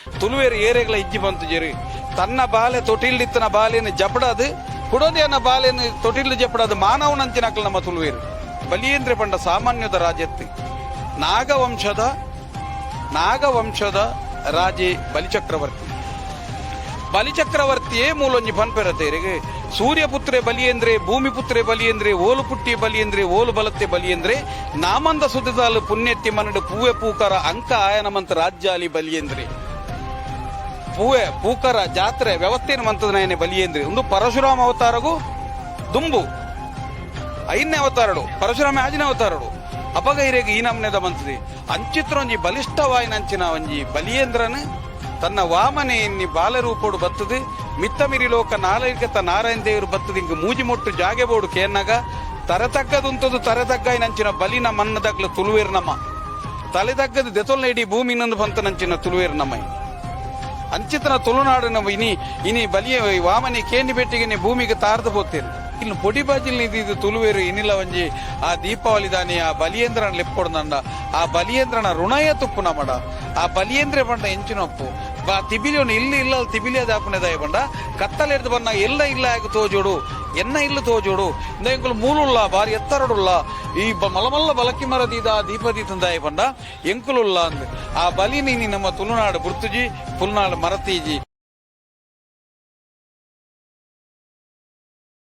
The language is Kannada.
ತುಳುವೇರು ಏರೆಗಳ ಇಜ್ಜಿ ಬಂತು ಜೆರು ತನ್ನ ಬಾಲೆ ತೊಟಿಲ್ಡಿತ್ತನ ಬಾಲೆಯನ್ನು ಜಪಡದು ಕುಡೋದಿಯನ್ನ ಬಾಲೆಯನ್ನು ತೊಟಿಲ್ಡು ಜಪಡದು ಮಾನವನಂಚಿನಕಲ್ ನಮ್ಮ ತುಳುವೇರು ಬಲಿಯೇಂದ್ರ ಪಂಡ ಸಾಮಾನ್ಯದ ರಾಜ್ಯತ್ತಿ ನಾಗವಂಶದ ರಾಜೆ ಬಲಿಚಕ್ರವರ್ತಿಯೇ ಮೂಲೊಂಜಿ ಪನ್ಪೆರತೇರಿಗೆ ಸೂರ್ಯಪುತ್ರೆ ಬಲಿಯೇಂದ್ರೆ ಭೂಮಿಪುತ್ರೆ ಬಲಿಯೇಂದ್ರೆ ಓಲು ಪುಟ್ಟಿ ಬಲಿಯೇಂದ್ರೆ ಓಲು ಬಲತ್ತೆ ಬಲಿಯೇಂದ್ರೆ ನಾಮಂದ ಸುದಿದಾಲು ಪುಣ್ಯತ್ತಿ ಮನಡು ಪೂವೆ ಪೂಕರ ಅಂಕ ಆಯನಮಂತ ರಾಜ್ಯಾಲಿ ಬಲಿಯೇಂದ್ರೆ ಪೂವೆ ಪೂಕರ ಜಾತ್ರೆ ವ್ಯವಸ್ಥೆಯನ್ನು ಮಂತದನಾಯನೆ ಬಲಿಯೇಂದ್ರೆ ಒಂದು ಪರಶುರಾಮ ಅವತಾರಗೂ ದುಂಬು ಐದನೇ ಅವತಾರಡು ಪರಶುರಾಮ ಆಜಿನ ಅವತಾರಡು ಅಪಗೈರೆಗೆ ಈ ನಮ್ನೆದ ಬಂತದೆ ಅಂಚಿತ್ರ ಒಂಜಿ ಬಲಿಷ್ಠವಾಯಿನಂಚಿನ ಒಂಜಿ ಬಲಿಯೇಂದ್ರನ್ ತನ್ನ ವಾಮನೆ ಎನ್ನಿ ಬಾಲರೂಪೋಡು ಬತ್ತದು ಮಿತ್ತ ಮಿರಿಲೋಕ ನಾಲೈಕತ ನಾರಾಯಣ ದೇವರು ಬತ್ತದು ಇಂಕ ಮೂಜಿ ಮೊಟ್ಟು ಜಾಗೆ ಬೋಡು ಕೇನ್ನಾಗ ತರತಕ್ಕದುಂತದು ತರತಗ್ಗಾಯಿನಂಚಿನ ಬಲಿನ ಮನ್ನದಗ್ಲ ತುಳುವೇರು ನಮ್ಮ ತಲೆದಗ್ಗದ ದೆತೊಲ್ನ ಇಡೀ ಭೂಮಿ ಇನ್ನೊಂದು ಬಂತನಂಚಿನ ತುಳುವೇರು ನಮ್ಮ ಅಂಚಿತನ ತುಳುನಾಡಿನ ಇನಿ ಬಲಿಯ ವಾಮನಿ ಕೇಂಡಿ ಬೆಟ್ಟಿಗೆ ಭೂಮಿಗೆ ತಾರದು ಹೋಗ್ತೇನೆ ಇನ್ನು ಪೊಡಿ ಬಾಜಿಲ್ ಇದು ತುಳುವೇರು ಇನ್ನಿಲ್ಲ ಒಂಜಿ ಆ ದೀಪಾವಳಿ ದಾನಿ ಆ ಬಲಿಯೇಂದ್ರನ ಲೆಪ್ಕೊಡ್ದಂಡ ಆ ಬಲಿಯೇಂದ್ರನ ಋಣಯ ತುಪ್ಪುನ ಮಡ ಆ ಬಲಿಯೇಂದ್ರ ಬಂಡ ಎಂಚಿನೊಪ್ಪು ಬಾ ತಿಬಿಲಿಯೋನು ಇಲ್ಲ ತಿಬಿಲಿಯ ದಾಪುನೆದಾಯ ಬಂಡ ಕತ್ತಲೆಡ್ದು ಬಣ್ಣ ಎಲ್ಲ ಇಲ್ಲ ಆಗ ತೋಜೋಡು ಎನ್ನ ಇಲ್ಲ ತೋಜೋಡು ಎಂಕುಲು ಮೂಲುಲ್ಲ ಬಾರಿ ಎತ್ತರಡುಲ್ಲ ಈ ಮಲಮಲ್ಲ ಬಲಕಿ ಮರದೀದ ದೀಪದಿ ತಂದಾಯ ಬಂಡ ಎಂಕುಲುಲ್ಲ ಅಂದ್ ಆ ಬಲಿ ನೀನಿ ನಮ್ಮ ತುಳುನಾಡು ಬುರ್ತುಜಿ ಪುಲ್ನಾಡು ಮರತೀಜಿ